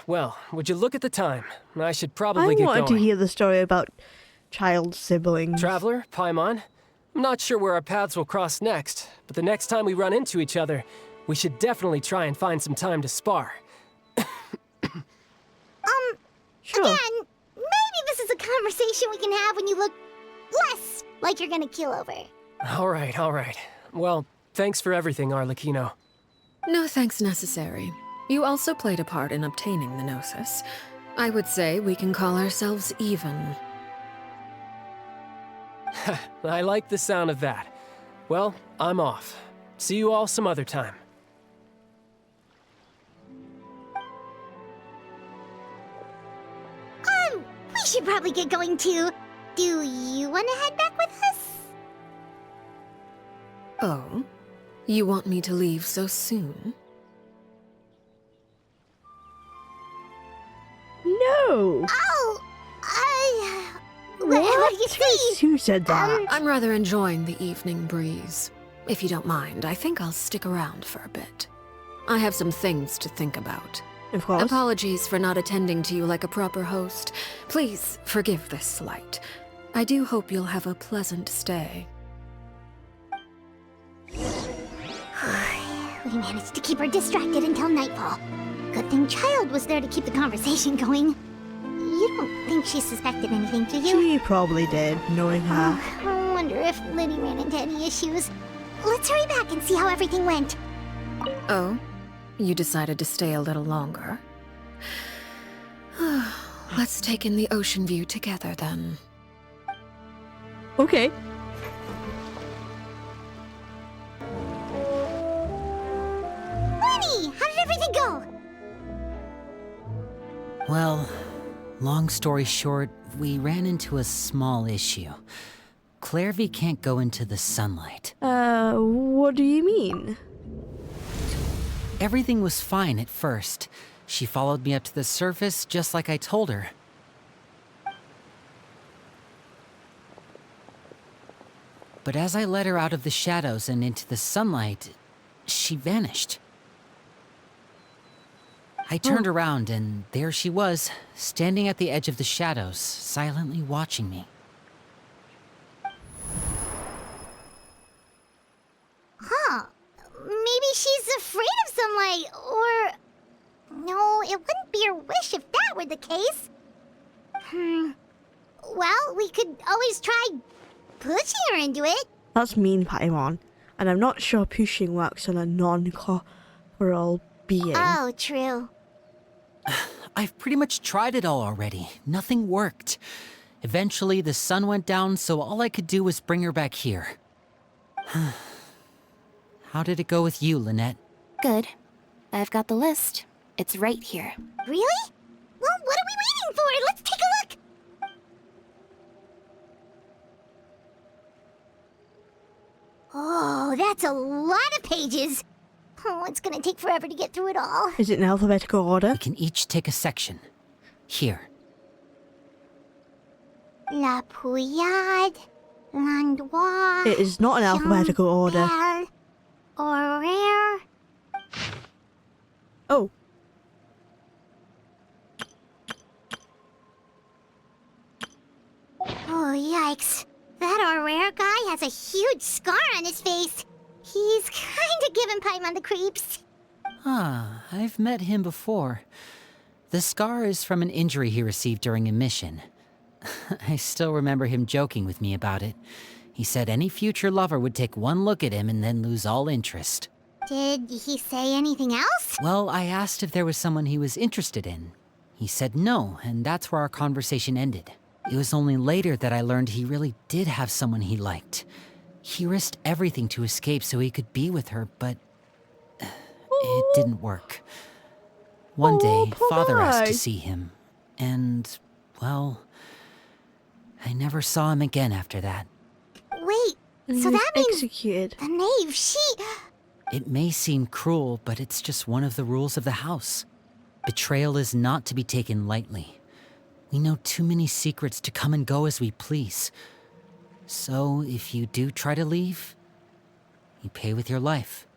Well, would you look at the time? I should probably get going. I wanted to hear the story about child siblings. Traveler, Paimon, I'm not sure where our paths will cross next, but the next time we run into each other, we should definitely try and find some time to spar. Sure. Again, maybe this is a conversation we can have when you look less like you're gonna keel over. All right. Well, thanks for everything, Arlecchino. No thanks necessary. You also played a part in obtaining the Gnosis. I would say we can call ourselves even. I like the sound of that. Well, I'm off. See you all some other time. We should probably get going too. Do you want to head back with us? Oh? You want me to leave so soon? No! Oh! Well, you see... Who said that? I'm rather enjoying the evening breeze. If you don't mind, I think I'll stick around for a bit. I have some things to think about. Of course. Apologies for not attending to you like a proper host. Please forgive this slight. I do hope you'll have a pleasant stay. We managed to keep her distracted until nightfall. Good thing Child was there to keep the conversation going. You don't think she suspected anything, do you? She probably did, knowing her. I wonder if Liddy ran into any issues. Let's hurry back and see how everything went. Oh? You decided to stay a little longer? Let's take in the ocean view together, then. Okay. Lenny, how did everything go? Well, long story short, we ran into a small issue. Clairvy can't go into the sunlight. What do you mean? Everything was fine at first. She followed me up to the surface just like I told her. But as I led her out of the shadows and into the sunlight, she vanished. I turned around and there she was, standing at the edge of the shadows, silently watching me. Huh. Maybe she's afraid of sunlight, or... No, it wouldn't be her wish if that were the case. Well, we could always try pushing her into it. That's mean, Paimon. And I'm not sure pushing works on a non-corporeal being. Oh, true. I've pretty much tried it all already. Nothing worked. Eventually, the sun went down, so all I could do was bring her back here. How did it go with you, Lynette? Good. I've got the list. It's right here. Really? Well, what are we waiting for? Let's take a look! Oh, that's a lot of pages. Oh, it's gonna take forever to get through it all. Is it in alphabetical order? We can each take a section. Here. La Pouillade, L'Endroit... It is not in alphabetical order. Horaire... Oh. Oh, yikes. That Horaire guy has a huge scar on his face. He's kinda giving Paimon the creeps. Ah, I've met him before. The scar is from an injury he received during a mission. I still remember him joking with me about it. He said any future lover would take one look at him and then lose all interest. Did he say anything else? Well, I asked if there was someone he was interested in. He said no, and that's where our conversation ended. It was only later that I learned he really did have someone he liked. He risked everything to escape so he could be with her, but it didn't work. One day, poor Father asked guy. to see him, and, well, I never saw him again after that. Wait, And so he was that means executed. the knave, she... It may seem cruel, but it's just one of the rules of the house. Betrayal is not to be taken lightly. We know too many secrets to come and go as we please. So, if you do try to leave, you pay with your life.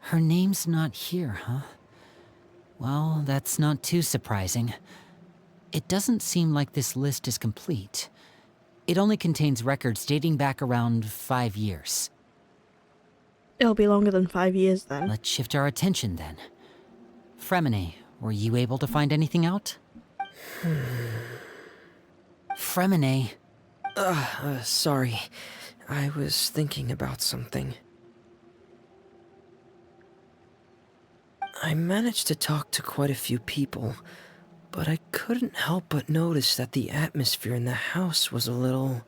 Her name's not here, huh? Well, that's not too surprising. It doesn't seem like this list is complete. It only contains records dating back around 5 years. It'll be longer than 5 years then. Let's shift our attention then. Fremine, were you able to find anything out? Fremine. Sorry. I was thinking about something. I managed to talk to quite a few people, but I couldn't help but notice that the atmosphere in the house was a little...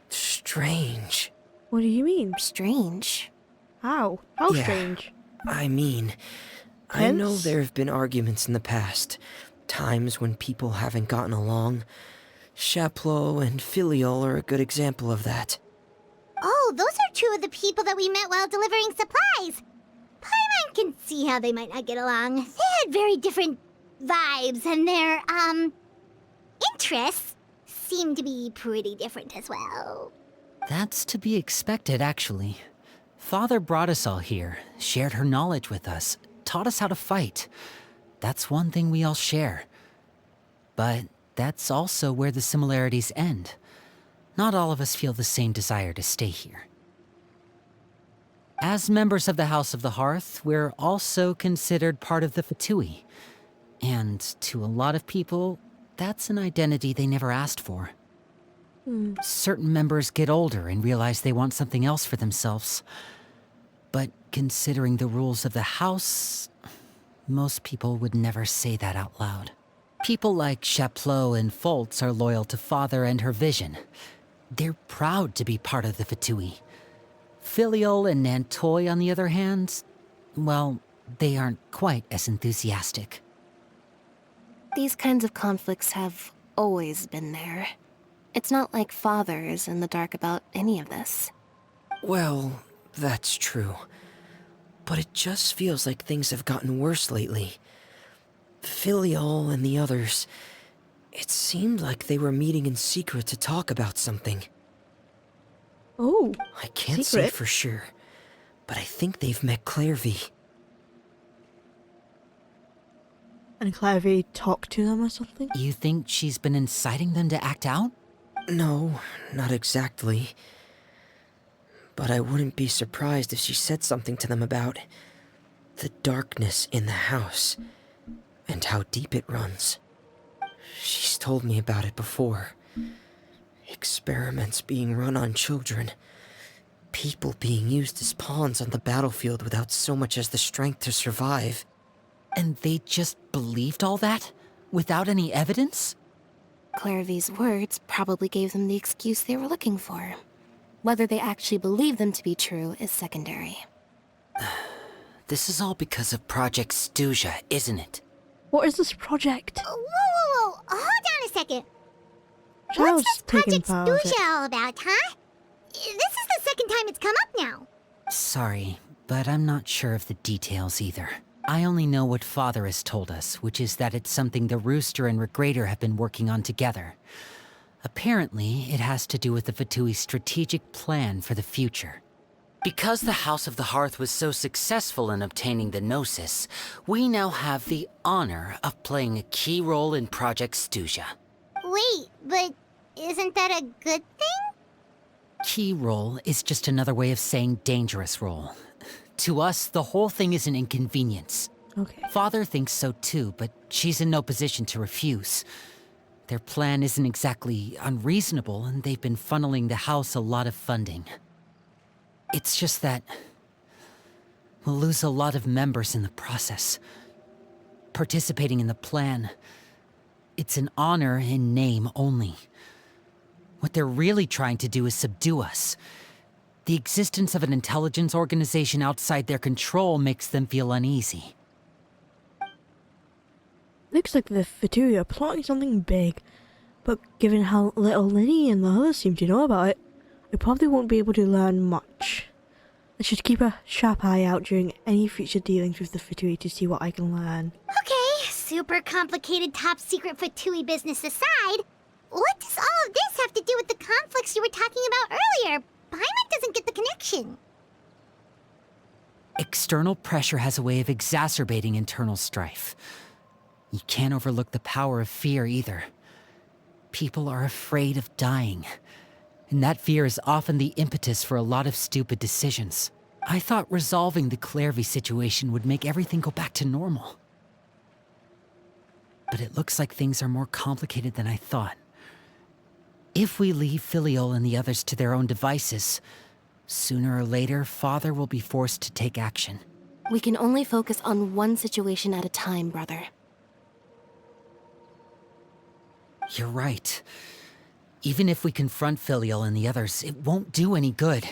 strange. What do you mean? Strange. How? How Yeah. strange? I mean, I know Tense? there have been arguments in the past, times when people haven't gotten along. Chaplot and Filial are a good example of that. Oh, those are two of the people that we met while delivering supplies. Paimon can see how they might not get along. They had very different vibes, and their, interests seem to be pretty different as well. That's to be expected, actually. Father brought us all here, shared her knowledge with us, taught us how to fight. That's one thing we all share. But that's also where the similarities end. Not all of us feel the same desire to stay here. As members of the House of the Hearth, we're also considered part of the Fatui. And to a lot of people, that's an identity they never asked for. Certain members get older and realize they want something else for themselves. But considering the rules of the House, most people would never say that out loud. People like Chaplot and Foltz are loyal to Father and her vision. They're proud to be part of the Fatui. Filial and Nantoy, on the other hand, well, they aren't quite as enthusiastic. These kinds of conflicts have always been there. It's not like Father is in the dark about any of this. Well, that's true. But it just feels like things have gotten worse lately. Filial and the others, it seemed like they were meeting in secret to talk about something. Oh, I can't say for sure, but I think they've met Clairvy. And Clairvy talked to them or something? You think she's been inciting them to act out? No, not exactly. But I wouldn't be surprised if she said something to them about the darkness in the house and how deep it runs. She's told me about it before. Experiments being run on children. People being used as pawns on the battlefield without so much as the strength to survive. And they just believed all that? Without any evidence? Clairvy's words probably gave them the excuse they were looking for. Whether they actually believe them to be true is secondary. This is all because of Project Stuja, isn't it? What is this project? Whoa. Hold on a second. Child's What's this taking Project part of it. Stuja all about, huh? This is the second time it's come up now. Sorry, but I'm not sure of the details either. I only know what Father has told us, which is that it's something the Rooster and Regrader have been working on together. Apparently, it has to do with the Fatui's strategic plan for the future. Because the House of the Hearth was so successful in obtaining the Gnosis, we now have the honor of playing a key role in Project Stuja. Wait, but isn't that a good thing? Key role is just another way of saying dangerous role. To us, the whole thing is an inconvenience. Okay. Father thinks so too, but she's in no position to refuse. Their plan isn't exactly unreasonable, and they've been funneling the house a lot of funding. It's just that we'll lose a lot of members in the process. Participating in the plan, it's an honor in name only. What they're really trying to do is subdue us. The existence of an intelligence organization outside their control makes them feel uneasy. Looks like the Fatui are plotting something big, but given how little Linny and the others seem to know about it, we probably won't be able to learn much. I should keep a sharp eye out during any future dealings with the Fatui to see what I can learn. Okay, super complicated top secret Fatui business aside, what does all of this have to do with the conflicts you were talking about earlier? Paimon doesn't get the connection. External pressure has a way of exacerbating internal strife. You can't overlook the power of fear either. People are afraid of dying, and that fear is often the impetus for a lot of stupid decisions. I thought resolving the Clairvy situation would make everything go back to normal. But it looks like things are more complicated than I thought. If we leave Filial and the others to their own devices, sooner or later, Father will be forced to take action. We can only focus on one situation at a time, brother. You're right. Even if we confront Filial and the others, it won't do any good.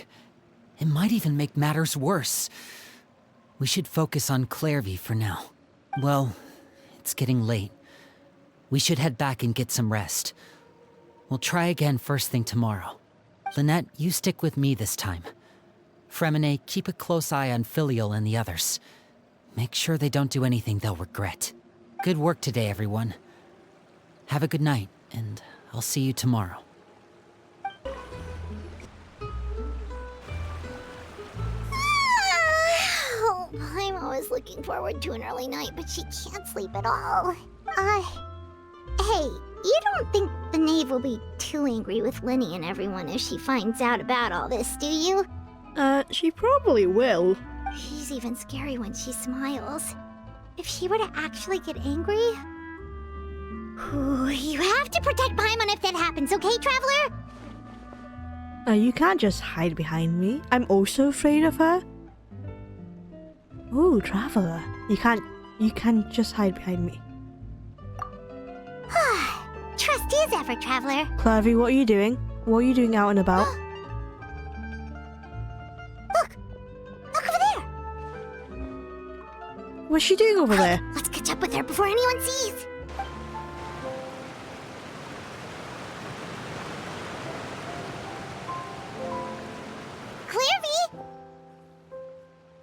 It might even make matters worse. We should focus on Clairvy for now. Well, it's getting late. We should head back and get some rest. We'll try again first thing tomorrow. Lynette, you stick with me this time. Fremine, keep a close eye on Filial and the others. Make sure they don't do anything they'll regret. Good work today, everyone. Have a good night, and I'll see you tomorrow. is looking forward to an early night, but she can't sleep at all. Hey, you don't think the knave will be too angry with Linny and everyone if she finds out about all this, do you? She probably will. She's even scary when she smiles. If she were to actually get angry... Ooh, you have to protect Paimon if that happens, okay, Traveler? You can't just hide behind me. I'm also afraid of her. Oh, Traveler. You can't just hide behind me. Trust is ever, Traveler. Clavy, what are you doing? What are you doing out and about? Look over there. What's she doing over there? Let's catch up with her before anyone sees. Clearly.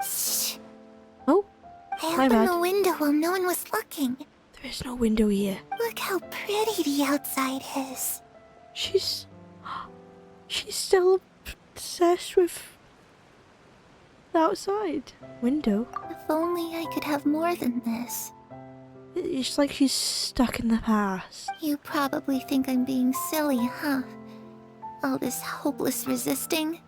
Shh. Oh, I my opened bad. the window while no one was looking. There is no window here. Look how pretty the outside is. She's still obsessed with the outside window. If only I could have more than this. It's like she's stuck in the past. You probably think I'm being silly, huh? All this hopeless resisting.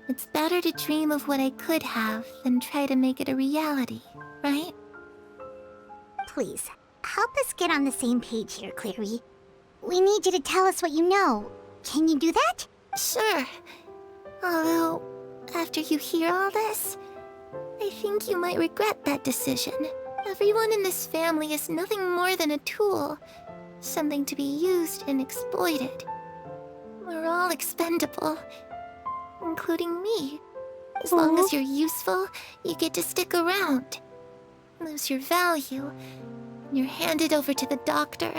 It's better to dream of what I could have than try to make it a reality, right? Please, help us get on the same page here, Clary. We need you to tell us what you know. Can you do that? Sure. Although, after you hear all this, I think you might regret that decision. Everyone in this family is nothing more than a tool. Something to be used and exploited. We're all expendable. Including me. As long as you're useful, you get to stick around. Lose your value, and you're handed over to the doctor,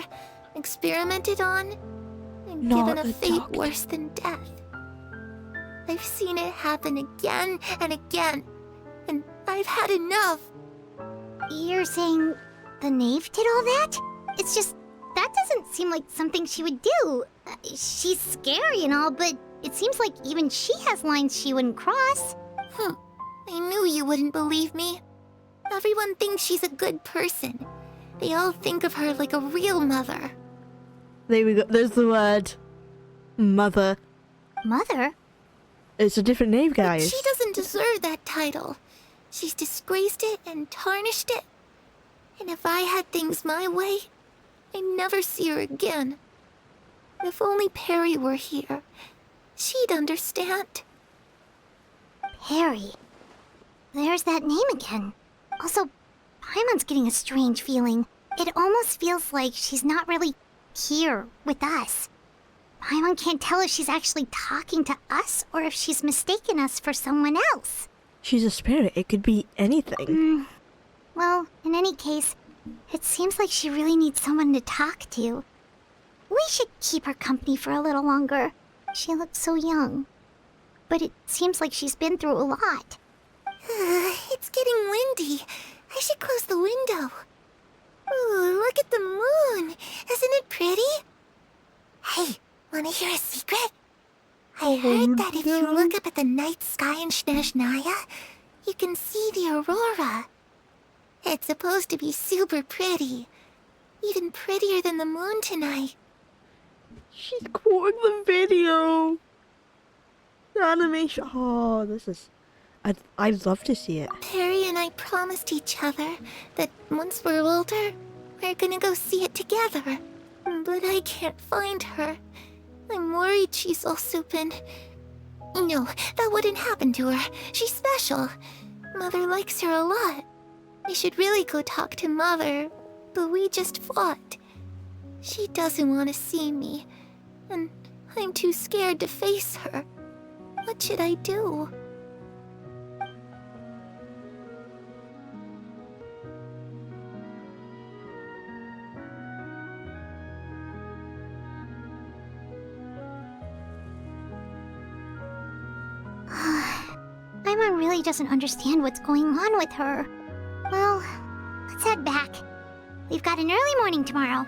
experimented on, and given a fate worse than death. I've seen it happen again and again, and I've had enough. You're saying the knave did all that? It's just, that doesn't seem like something she would do. She's scary and all, but it seems like even she has lines she wouldn't cross. I knew you wouldn't believe me. Everyone thinks she's a good person. They all think of her like a real mother. There we go. There's the word. Mother. Mother? It's a different name, guys. But she doesn't deserve that title. She's disgraced it and tarnished it. And if I had things my way, I'd never see her again. If only Perry were here, she'd understand. Perry. There's that name again. Also, Paimon's getting a strange feeling. It almost feels like she's not really here with us. Paimon can't tell if she's actually talking to us or if she's mistaken us for someone else. She's a spirit. It could be anything. Well, in any case, it seems like she really needs someone to talk to. We should keep her company for a little longer. She looks so young. But it seems like she's been through a lot. It's getting windy. I should close the window. Ooh, look at the moon. Isn't it pretty? Hey, wanna hear a secret? I heard that if you look up at the night sky in Snezhnaya, you can see the aurora. It's supposed to be super pretty. Even prettier than the moon tonight. She's quoting the video. The animation. Oh, this is... I'd love to see it. Perry and I promised each other that once we're older, we're gonna go see it together. But I can't find her. I'm worried she's also been... No, that wouldn't happen to her. She's special. Mother likes her a lot. I should really go talk to Mother, but we just fought. She doesn't want to see me, and I'm too scared to face her. What should I do? Paimon really doesn't understand what's going on with her. Well, let's head back. We've got an early morning tomorrow.